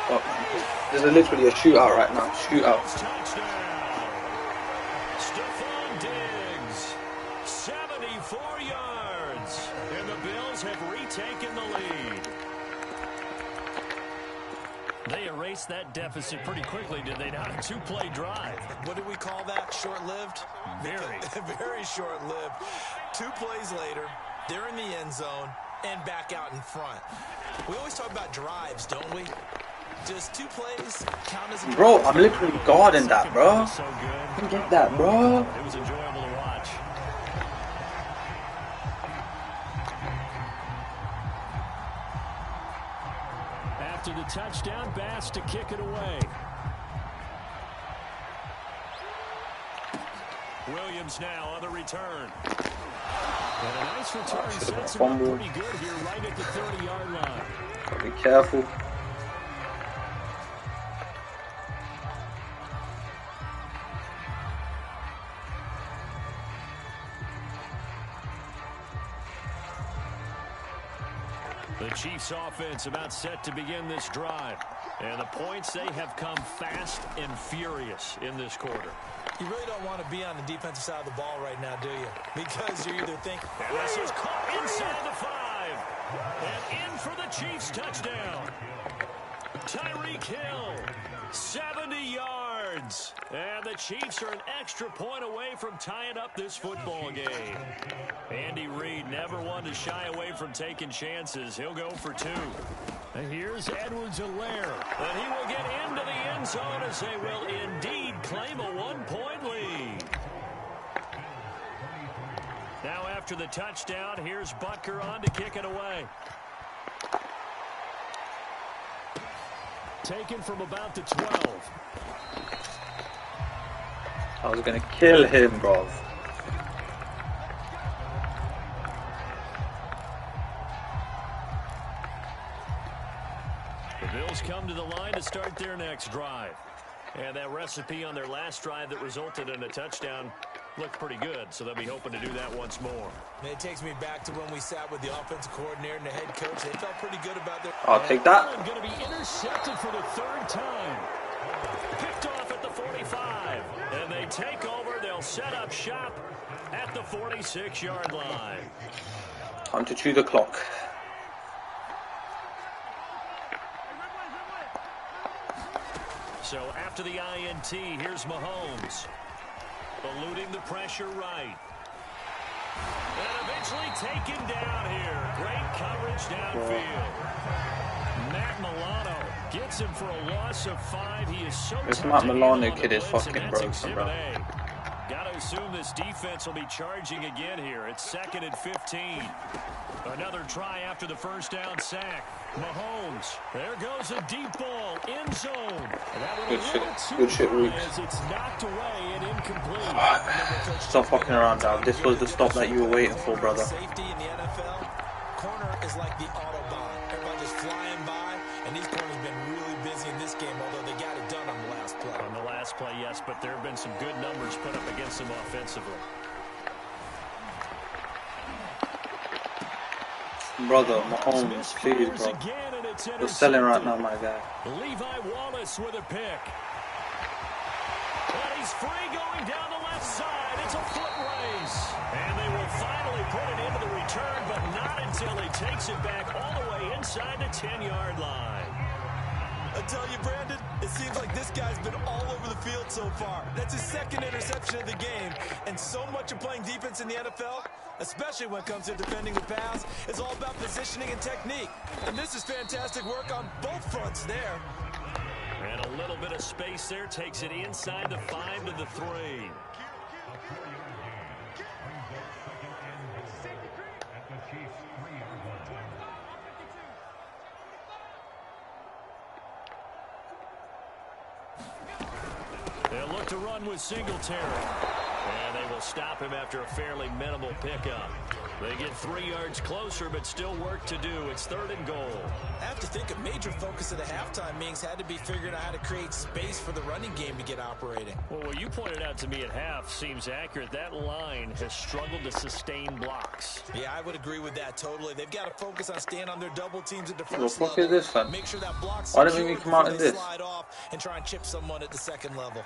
Oh, this is literally a shootout right now. Shootout. Touchdown. Stephon Diggs. 74 yards. And the Bills have retaken the lead. They erased that deficit pretty quickly, did they not? A two-play drive. What do we call that? Short-lived? Very. Very short-lived. 2 plays later, they're in the end zone and back out in front. We always talk about drives, don't we? Just 2 plays count as a drive. Bro, I'm literally guarding that, bro. So good. You get that, bro. It was enjoyable to watch. After the touchdown, Bass to kick it away. Williams now on the return. And a nice return sets him up pretty good here right at the 30-yard line. Gotta be careful. The Chiefs offense about set to begin this drive. And the points, they have come fast and furious in this quarter. You really don't want to be on the defensive side of the ball right now, do you? Because you're either thinking... And this is caught inside the 5. And in for the Chiefs touchdown. Tyreek Hill, 70 yards. And the Chiefs are an extra point away from tying up this football game. Andy Reid never one to shy away from taking chances. He'll go for 2. And here's Edwards-Helaire. And he will get into the end zone as they will indeed claim a 1-point lead. Now after the touchdown, here's Butker on to kick it away. Taken from about the 12. I was gonna kill him, bro. The Bills come to the line to start their next drive. And that recipe on their last drive that resulted in a touchdown looked pretty good, so they'll be hoping to do that once more. It takes me back to when we sat with the offensive coordinator and the head coach. They felt pretty good about their... I'll take that. Going to be intercepted for the 3rd time. Picked off at the 45. And they take over. They'll set up shop at the 46-yard line. Time to chew the clock. So after the INT, here's Mahomes. Eluding the pressure right. And eventually taken down here. Great coverage downfield. Matt Milano gets him for a loss of 5. He is so This Matt Milano kid is blitz, fucking and that's broken, bro. Exhibit A. Got to assume this defense will be charging again here. It's 2nd and 15. Another try after the first down sack. Mahomes. There goes a deep ball. End zone. Good shit, Reeves. As it's knocked away and incomplete. Stop fucking around now. This was the stop that you were waiting for, brother. Safety in the NFL, corner is like the Autobahn. Everybody just flying by, and these corners have been really busy in this game, although they got it done on the last play. On the last play, yes, but there have been some good numbers put up against them offensively. Brother, Mahomes, please, bro. You're selling right now, my guy. Levi Wallace with a pick. And he's free going down the left side. It's a foot race. And they will finally put it into the return, but not until he takes it back all the way inside the 10-yard line. I tell you, Brandon, it seems like this guy's been all over the field so far. That's his 2nd interception of the game. And so much of playing defense in the NFL, especially when it comes to defending the pass, is all about positioning and technique. And this is fantastic work on both fronts there. And a little bit of space there takes it inside the 5 to the 3. They'll look to run with Singletary. And they will stop him after a fairly minimal pickup. They get 3 yards closer, but still work to do. It's 3rd and goal. I have to think a major focus of the halftime meetings had to be figuring out how to create space for the running game to get operating. Well, what you pointed out to me at half seems accurate. That line has struggled to sustain blocks. Yeah, I would agree with that totally. They've got to focus on staying on their double teams at the What first the fuck level. is this, fam? Make sure that block's Why didn't secure we come out in before they this? slide off and try and chip someone at the second level.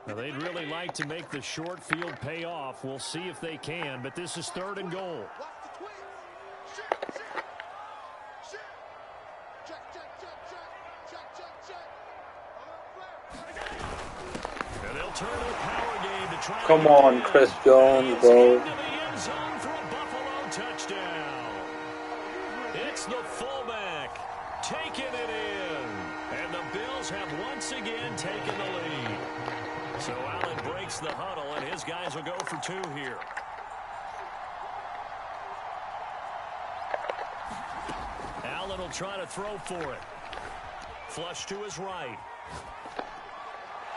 Now, they'd really like to make the short field pay off. We'll see if they can, but this is 3rd and goal. And they'll turn to the power game to try. Come on, Chris Jones, bro. Into the end zone for a Buffalo touchdown. It's the fullback taking it in. And the Bills have once again taken the lead. So Allen breaks the huddle, and his guys will go for 2 here. Allen will try to throw for it. Flush to his right.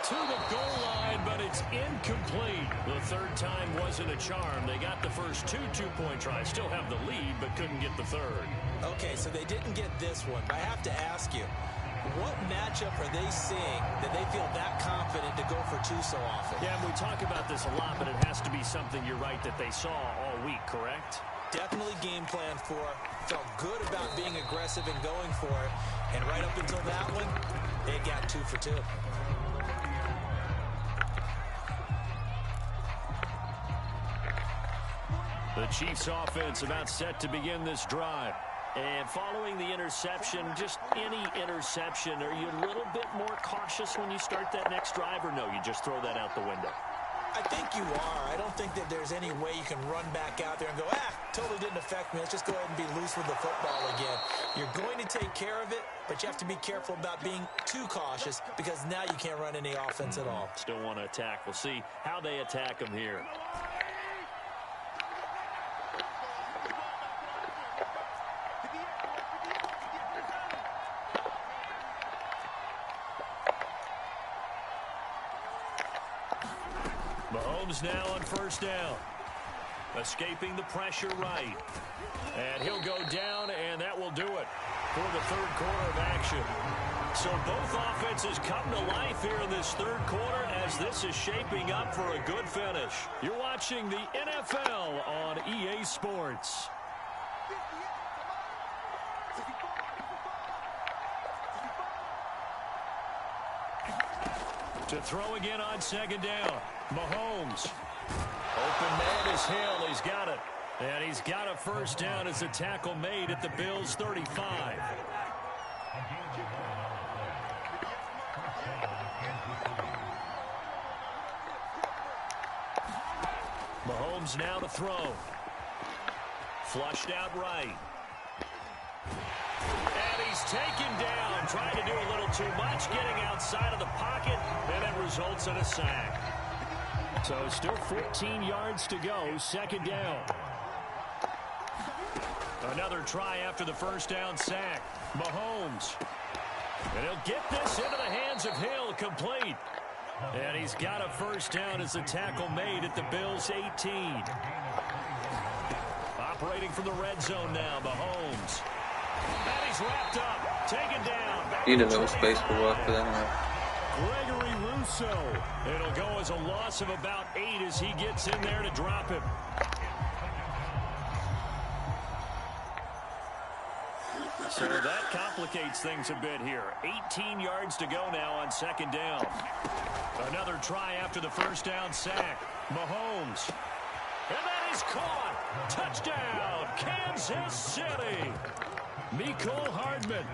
To the goal line, but it's incomplete. The 3rd time wasn't a charm. They got the first 2 two-point tries. Still have the lead, but couldn't get the 3rd. Okay, so they didn't get this one. But I have to ask you, what matchup are they seeing that they feel that confident to go for 2 so often? Yeah, we talk about this a lot, but it has to be something, you're right, that they saw all week, correct? Definitely game plan for. Felt good about being aggressive and going for it. And right up until that one, they got 2 for 2. The Chiefs offense about set to begin this drive. And following the interception, just any interception, are you a little bit more cautious when you start that next drive, or no, you just throw that out the window? I think you are. I don't think that there's any way you can run back out there and go, totally didn't affect me. Let's just go ahead and be loose with the football again. You're going to take care of it, but you have to be careful about being too cautious because now you can't run any offense at all. Still want to attack. We'll see how they attack them here. Mahomes now on 1st down. Escaping the pressure right. And he'll go down, and that will do it for the 3rd quarter of action. So both offenses come to life here in this 3rd quarter as this is shaping up for a good finish. You're watching the NFL on EA Sports. To throw again on 2nd down. Mahomes. Open man is Hill. He's got it. And he's got a 1st down as a tackle made at the Bills' 35. Mahomes now to throw. Flushed out right. And he's taken down, trying to do a little too much, getting outside of the pocket, and it results in a sack. So still 14 yards to go, 2nd down. Another try after the 1st down sack. Mahomes. And he'll get this into the hands of Hill, complete. And he's got a 1st down as a tackle made at the Bills' 18. Operating from the red zone now, Mahomes. And he's wrapped up, taken down. Need a little space to work with anyway. Gregory Rousseau. It'll go as a loss of about 8 as he gets in there to drop him. So that complicates things a bit here. 18 yards to go now on 2nd down. Another try after the 1st down sack. Mahomes. And that is caught. Touchdown, Kansas City. Mecole Hardman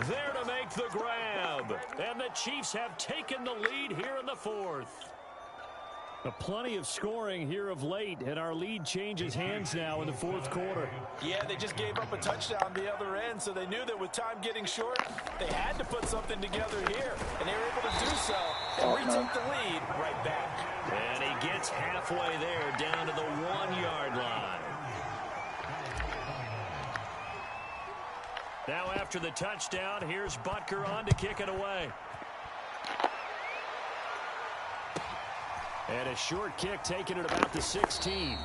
there to make the grab. And the Chiefs have taken the lead here in the 4th. Plenty of scoring here of late, and our lead changes hands now in the 4th quarter. Yeah, they just gave up a touchdown on the other end, so they knew that with time getting short, they had to put something together here, and they were able to do so and retook the lead right back. And he gets halfway there, down to the 1-yard line. Now after the touchdown, here's Butker on to kick it away. And a short kick taken at about the 16.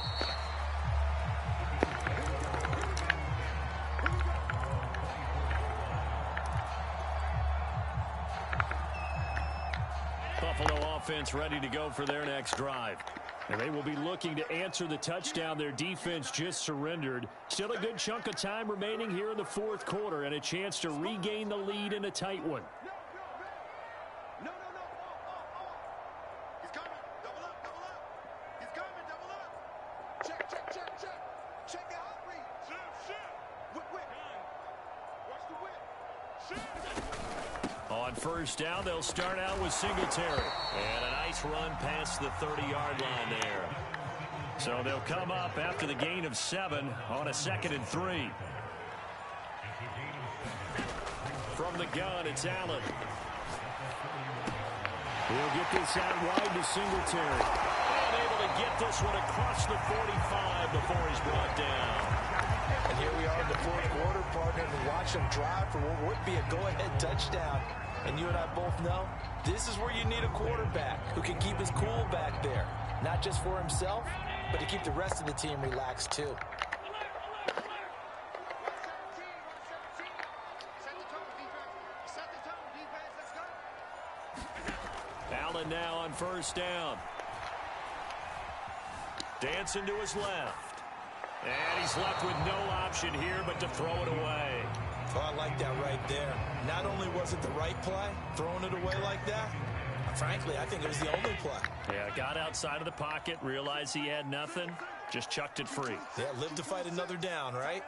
Buffalo offense ready to go for their next drive. And they will be looking to answer the touchdown their defense just surrendered. Still a good chunk of time remaining here in the fourth quarter and a chance to regain the lead in a tight one. He's coming. Double up, double up. He's coming, double up. Check, check, check, check. Check the hot read. Shift. Whip, whip. Watch the whip. Shift. On first down, they'll start out with Singletary. And a nice run past the 30-yard line there. So they'll come up after the gain of 7 on a 2nd and 3. From the gun, it's Allen. He'll get this out wide to Singletary. And able to get this one across the 45 before he's brought down. And here we are in the fourth quarter, partner, to watch them drive for what would be a go-ahead touchdown. And you and I both know this is where you need a quarterback who can keep his cool back there. Not just for himself, but to keep the rest of the team relaxed too. Allen now on first down. Dancing to his left. And he's left with no option here but to throw it away. Oh, I like that right there. Not only was it the right play, throwing it away like that, frankly, I think it was the only play. Yeah, got outside of the pocket, realized he had nothing, just chucked it free. Yeah, live to fight another down, right?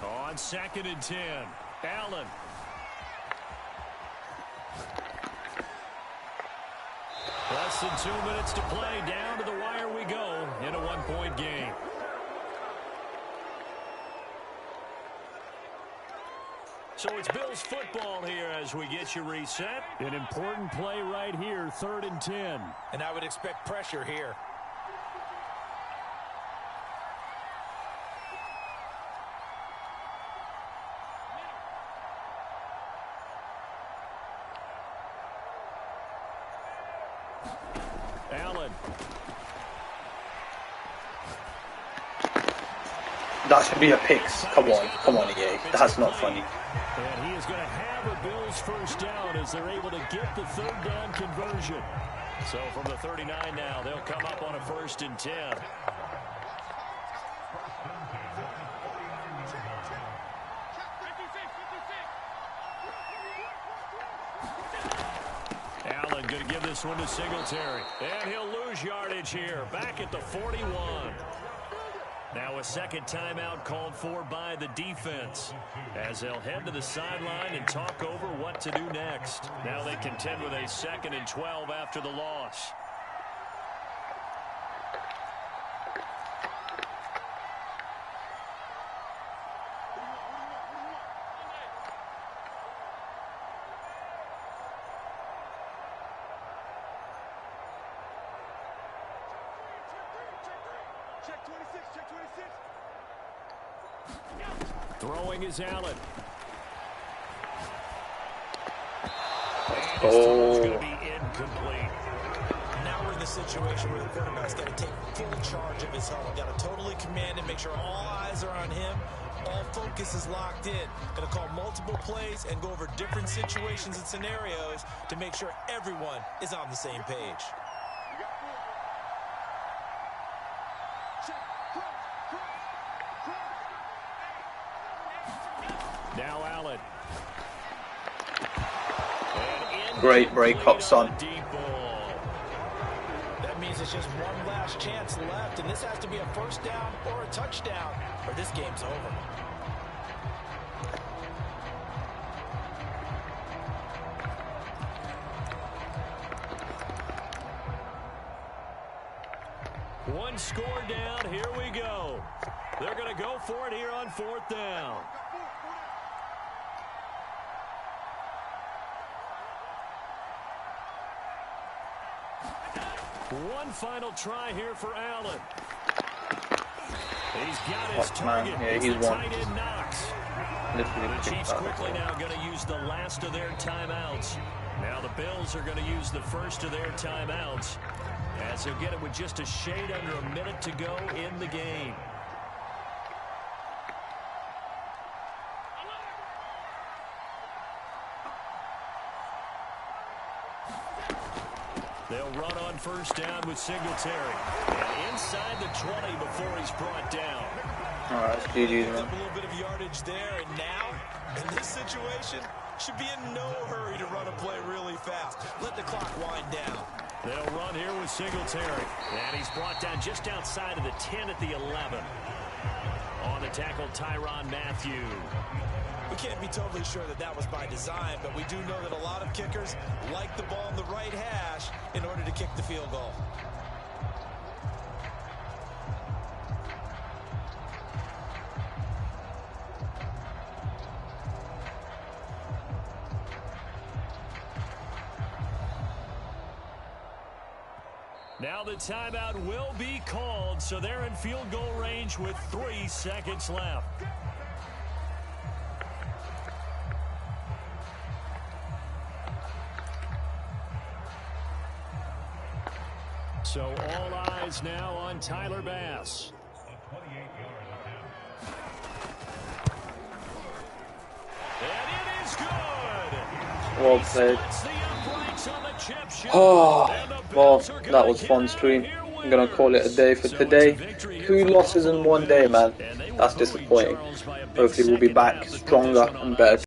On 2nd and 10, Allen. Less than 2 minutes to play. Down to the wire we go in a one-point game. So it's Bills football here as we get you reset. An important play right here, 3rd and 10. And I would expect pressure here. Allen. That should be a pick. Come on, EA. That's not funny. And he is going to have a Bills first down as they're able to get the 3rd down conversion. So from the 39 now, they'll come up on a 1st and 10. Allen going to give this one to Singletary. And he'll lose yardage here. Back at the 41. Now a second timeout called for by the defense as they'll head to the sideline and talk over what to do next. Now they contend with a 2nd and 12 after the loss. Throwing is Allen. And his throw is going to be incomplete. Now we're in the situation where the quarterback's got to take full charge of his huddle. Got to totally command and make sure all eyes are on him. All focus is locked in. Going to call multiple plays and go over different situations and scenarios to make sure everyone is on the same page. Now Allen. Great break up, son. That means it's just one last chance left, and this has to be a first down or a touchdown, or this game's over. One score down. Here we go. They're going to go for it here on 4th down. One final try here for Allen. He's got his target. Yeah, he's It's a won. tight end Knox. Literally The picked Chiefs that quickly up. now going to use the last of their timeouts. Now the Bills are going to use the first of their timeouts, as they'll get it with just a shade under a minute to go in the game. They'll run on first down with Singletary. And inside the 20 before he's brought down. Alright, it's GG's, Picked man. up a little bit of yardage there, and now, in this situation, should be in no hurry to run a play really fast. Let the clock wind down. They'll run here with Singletary. And he's brought down just outside of the 10 at the 11. On the tackle, Tyrann Mathieu. We can't be totally sure that that was by design, but we do know that a lot of kickers like the ball in the right hash in order to kick the field goal. Now the timeout will be called, so they're in field goal range with 3 seconds left. So all eyes now on Tyler Bass. And it is good. Well played. Splits the uprights on the chip shot. Oh, And the well, Bills are that gonna was get fun out stream. here I'm gonna winning. call it a day for So today. it's a victory here 2 for the losses in Buffalo one day, Bills. man. And they were That's booing disappointing. Charles by a big Hopefully we'll be second back half to put this stronger one on and better ice.